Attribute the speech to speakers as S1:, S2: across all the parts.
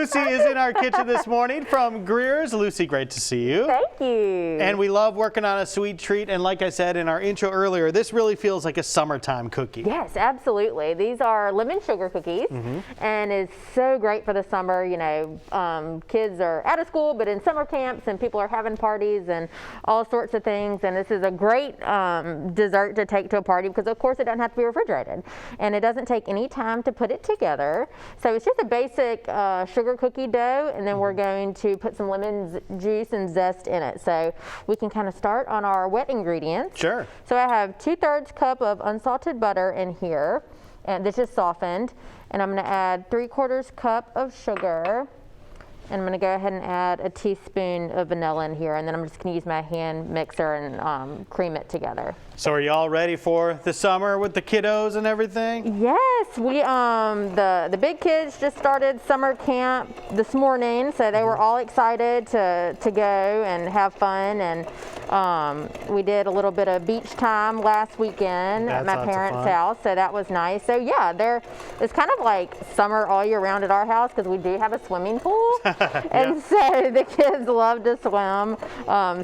S1: Lucy is in our kitchen this morning from Greer's. Lucy, great to see you.
S2: Thank you.
S1: And we love working on a sweet treat. And like I said in our intro earlier, this really feels like a summertime cookie.
S2: Yes, absolutely. These are lemon sugar cookies, and it's so great for the summer. You know, kids are out of school, but in summer camps, and people are having parties and all sorts of things. And this is a great dessert to take to a party because, of course, it doesn't have to be refrigerated, and it doesn't take any time to put it together. So it's just a basic sugar cookie dough, and then we're going to put some lemon juice and zest in it. So we can kind of start on our wet ingredients.
S1: Sure.
S2: So I have 2/3 cup of unsalted butter in here, and this is softened. And I'm going to add 3/4 cup of sugar. And I'm going to go ahead and add a teaspoon of vanilla in here, and then I'm just going to use my hand mixer and cream it together.
S1: So are you all ready for the summer with the kiddos and everything?
S2: Yes, we the big kids just started summer camp this morning, so they were all excited to go and have fun. And we did a little bit of beach time last weekend at my parents' house, so that was nice. So yeah, it's kind of like summer all year round at our house because we do have a swimming pool. And so the kids love to swim.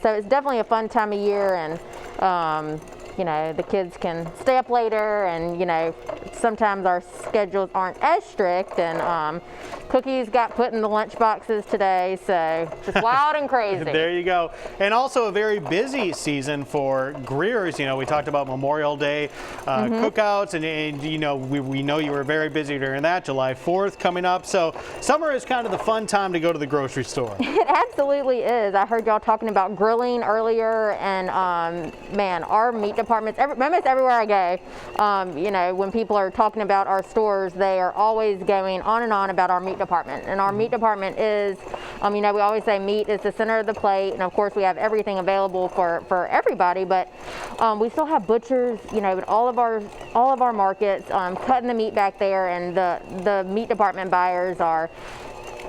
S2: So it's definitely a fun time of year, and you know, the kids can stay up later, and you know, sometimes our schedules aren't as strict, and cookies got put in the lunch boxes today, so just wild and crazy.
S1: There you go. And also a very busy season for Greer's. You know, we talked about Memorial Day cookouts, and you know, we know you were very busy during that. July 4th coming up, so summer is kind of the fun time to go to the grocery store.
S2: It absolutely is. I heard y'all talking about grilling earlier, and man, our meat departments, almost everywhere I go, you know, when people are talking about our stores, they are always going on and on about our meat department. And our meat department is, you know, we always say meat is the center of the plate, and of course we have everything available for everybody, but we still have butchers, you know, in all of our markets, cutting the meat back there, and the meat department buyers are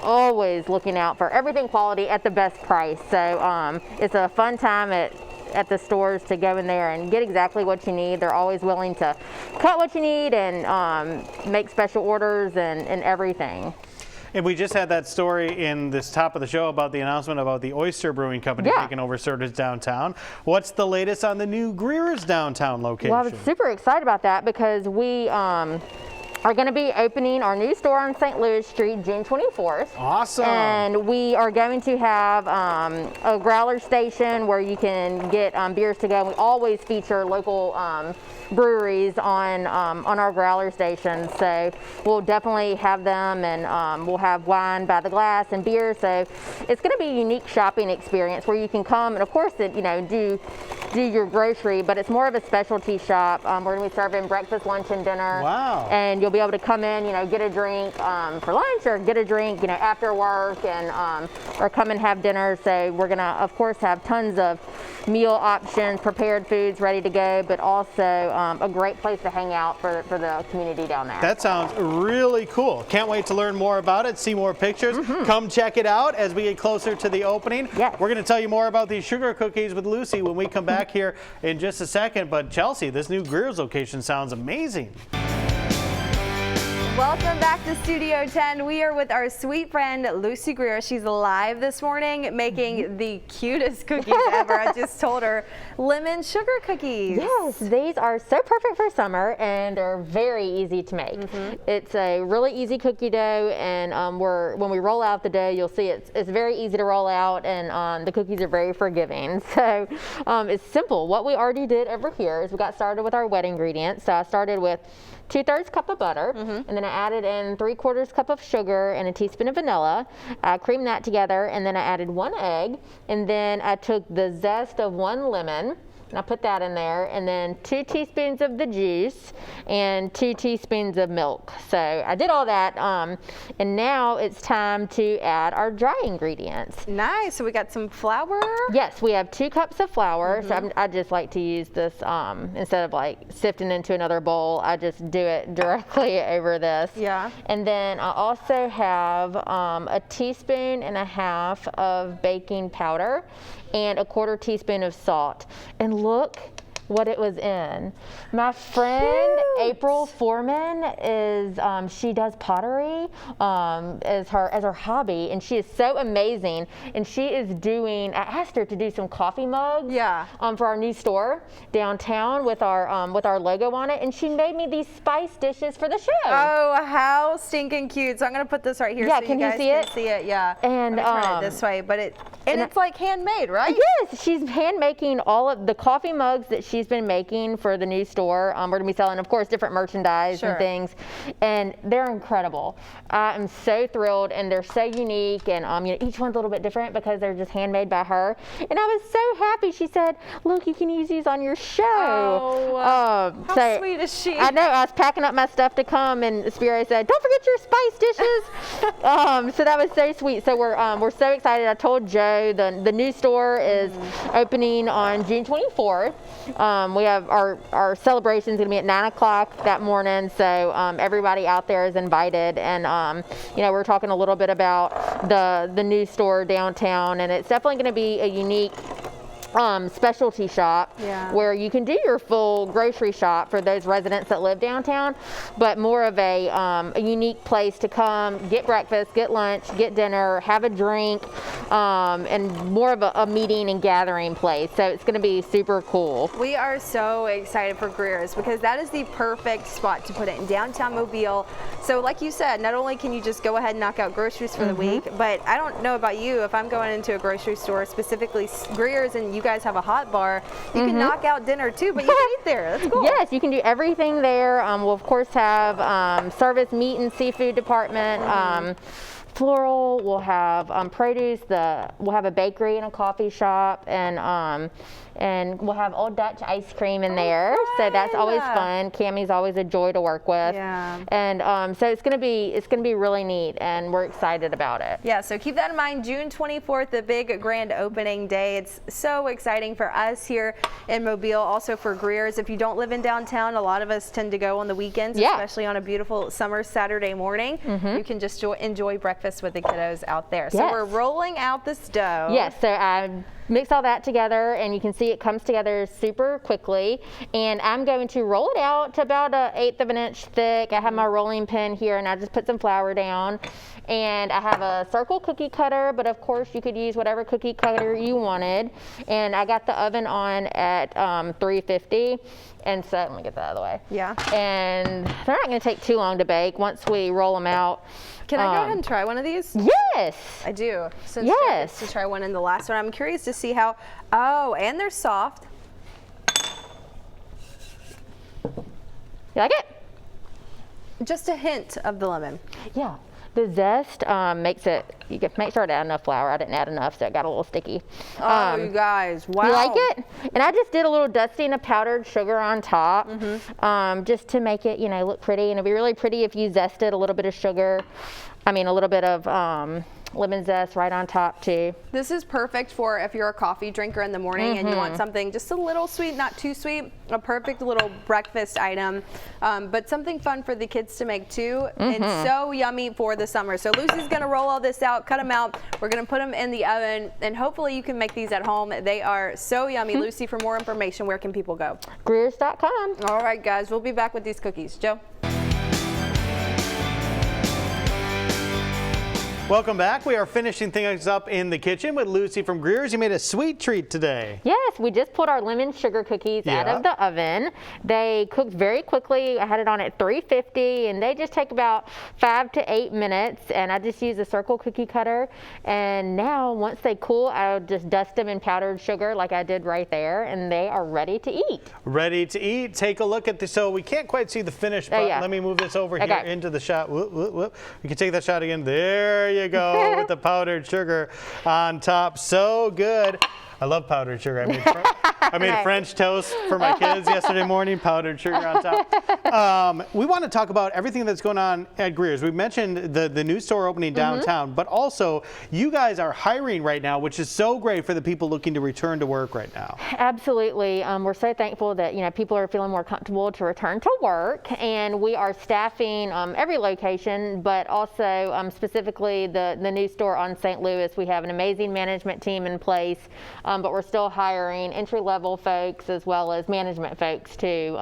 S2: always looking out for everything quality at the best price. So it's a fun time at the stores to go in there and get exactly what you need. They're always willing to cut what you need and make special orders and everything.
S1: And we just had that story in this top of the show about the announcement about the Oyster Brewing Company taking over Serta's downtown. What's the latest on the new Greer's downtown location?
S2: Well, I was super excited about that because we are going to be opening our new store on St. Louis Street June 24th.
S1: Awesome.
S2: And we are going to have a growler station where you can get beers to go. We always feature local breweries on our growler stations, so we'll definitely have them, and we'll have wine by the glass and beer. So it's going to be a unique shopping experience where you can come and, of course, you know, do your grocery, but it's more of a specialty shop. We're going to be serving breakfast, lunch, and dinner.
S1: Wow.
S2: And you'll be able to come in, you know, get a drink for lunch, or get a drink, you know, after work, and or come and have dinner. So we're going to, of course, have tons of meal options, prepared foods ready to go, but also a great place to hang out for the community down there.
S1: That sounds really cool. Can't wait to learn more about it, see more pictures. Come check it out as we get closer to the opening.
S2: Yes.
S1: We're going to tell you more about these sugar cookies with Lucy when we come back here in just a second. But Chelsea, this new Greer's location sounds amazing.
S3: Welcome back to Studio 10. We are with our sweet friend Lucy Greer. She's live this morning making the cutest cookies ever. I just told her, lemon sugar cookies.
S2: Yes, these are so perfect for summer, and they're very easy to make. It's a really easy cookie dough, and when we roll out the dough, you'll see it's very easy to roll out, and the cookies are very forgiving. So it's simple. What we already did over here is we got started with our wet ingredients. So I started with 2/3 cup of butter, and then I added in 3/4 cup of sugar and a teaspoon of vanilla. I creamed that together, and then I added 1 egg, and then I took the zest of 1 lemon, and I put that in there, and then 2 teaspoons of the juice and 2 teaspoons of milk. So I did all that, and now it's time to add our dry ingredients.
S3: Nice. So we got some flour.
S2: Yes, we have 2 cups of flour. So I just like to use this instead of like sifting into another bowl. I just do it directly over this.
S3: Yeah.
S2: And then I also have a teaspoon and a half of baking powder and a 1/4 teaspoon of salt. And look what it was in. My friend April Foreman is she does pottery as her hobby, and she is so amazing. And she is doing. I asked her to do some coffee mugs.
S3: Yeah.
S2: For our new store downtown with our logo on it, and she made me these spice dishes for the show.
S3: Oh, how stinking cute! So I'm gonna put this right here.
S2: Yeah,
S3: so
S2: can
S3: you
S2: you
S3: guys
S2: see
S3: can
S2: it?
S3: See it? Yeah.
S2: And
S3: Let me turn it this way, but it's like handmade, right?
S2: Yes, she's hand making all of the coffee mugs that she's been making for the new store. We're gonna be selling, of course, different merchandise and things, and they're incredible. I am so thrilled, and they're so unique, and each one's a little bit different because they're just handmade by her. And I was so happy. She said, "Look, you can use these on your show."
S3: Oh, how sweet is she?
S2: I know. I was packing up my stuff to come, and Spiro said, "Don't forget your spice dishes." So that was so sweet. So we're so excited. I told Joe the new store is opening on June 24th. We have our celebration is going to be at 9 o'clock that morning. So everybody out there is invited, and we're talking a little bit about the new store downtown, and it's definitely going to be a unique specialty shop where you can do your full grocery shop for those residents that live downtown, but more of a unique place to come, get breakfast, get lunch, get dinner, have a drink, and more of a meeting and gathering place. So it's going to be super cool.
S3: We are so excited for Greer's because that is the perfect spot to put it in downtown Mobile. So like you said, not only can you just go ahead and knock out groceries for the week, but I don't know about you, if I'm going into a grocery store, specifically Greer's, and you guys have a hot bar, you can knock out dinner too, but you can eat there. That's cool.
S2: Yes, you can do everything there. We'll of course have service, meat and seafood department, floral. We'll have produce. We'll have a bakery and a coffee shop, and we'll have Old Dutch ice cream in there. So that's always fun. Cammie's always a joy to work with.
S3: Yeah.
S2: And so it's gonna be really neat, and we're excited about it.
S3: Yeah. So keep that in mind. June 24th, the big grand opening day. It's so exciting for us here in Mobile. Also for Greer's. If you don't live in downtown, a lot of us tend to go on the weekends, especially on a beautiful summer Saturday morning. You can just enjoy breakfast with the kiddos out there. So we're rolling out this dough.
S2: Yes. So I mix all that together, and you can see it comes together super quickly. And I'm going to roll it out to about 1/8 of an inch thick. I have my rolling pin here, and I just put some flour down. And I have a circle cookie cutter, but of course you could use whatever cookie cutter you wanted. And I got the oven on at 350. And so let me get that out of the way.
S3: Yeah.
S2: And they're not going to take too long to bake once we roll them out.
S3: Can I go ahead and try one of these?
S2: Yes.
S3: I do. Since Jeff gets to try one in the last one. I'm curious to see how, and they're soft.
S2: You like it?
S3: Just a hint of the lemon.
S2: Yeah. The zest makes it, you can make sure to add enough flour. I didn't add enough, so it got a little sticky.
S3: Oh, you guys, wow.
S2: You like it? And I just did a little dusting of powdered sugar on top, just to make it, look pretty. And it'd be really pretty if you zested a little bit of sugar, a little bit of lemon zest right on top too.
S3: This is perfect for if you're a coffee drinker in the morning and you want something just a little sweet, not too sweet, a perfect little breakfast item, but something fun for the kids to make too, and so yummy for the summer. So Lucy's gonna roll all this out, cut them out, we're gonna put them in the oven, and hopefully you can make these at home. They are so yummy. Lucy, for more information, where can people go?
S2: Greers.com.
S3: All right, guys, we'll be back with these cookies. Joe?
S1: Welcome back. We are finishing things up in the kitchen with Lucy from Greer's. You made a sweet treat today.
S2: Yes, we just pulled our lemon sugar cookies out of the oven. They cooked very quickly. I had it on at 350, and they just take about 5 to 8 minutes. And I just use a circle cookie cutter. And now, once they cool, I'll just dust them in powdered sugar like I did right there, and they are ready to eat.
S1: Ready to eat. Take a look at this. So we can't quite see the finish, but let me move this over here into the shot. Whoop, whoop, whoop. You can take that shot again. There you go with the powdered sugar on top. So good. I love powdered sugar. I made French toast for my kids yesterday morning, powdered sugar on top. We want to talk about everything that's going on at Greer's. We mentioned the new store opening downtown, but also you guys are hiring right now, which is so great for the people looking to return to work right now.
S2: Absolutely. We're so thankful that people are feeling more comfortable to return to work, and we are staffing every location, but also specifically the new store on St. Louis. We have an amazing management team in place. but we're still hiring entry-level folks as well as management folks too,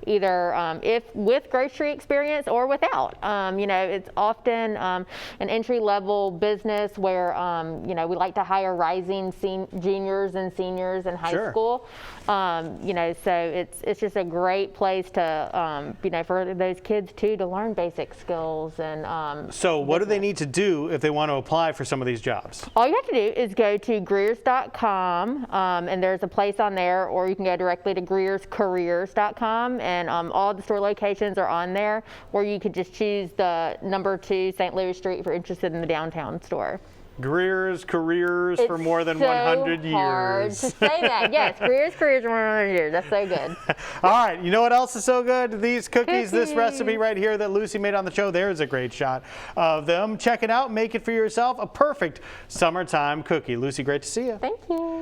S2: either if with grocery experience or without. You know, it's often an entry-level business where you know, we like to hire rising juniors and seniors in high school. You know, so it's just a great place to you know, for those kids too to learn basic skills. And
S1: so what do they need to do if they want to apply for some of these jobs?
S2: all you have to do is go to greers.com, and there's a place on there, or you can go directly to greerscareers.com, and all the store locations are on there, or you could just choose the number 2 St. Louis Street if you're interested in the downtown store.
S1: Greer's Careers for more than 100 years.
S2: Hard to say that. Yes, Greer's Careers for 100 years. That's so good.
S1: All right, you know what else is so good? These cookies, this recipe right here that Lucy made on the show. There's a great shot of them. Check it out. Make it for yourself. A perfect summertime cookie. Lucy, great to see you.
S2: Thank you.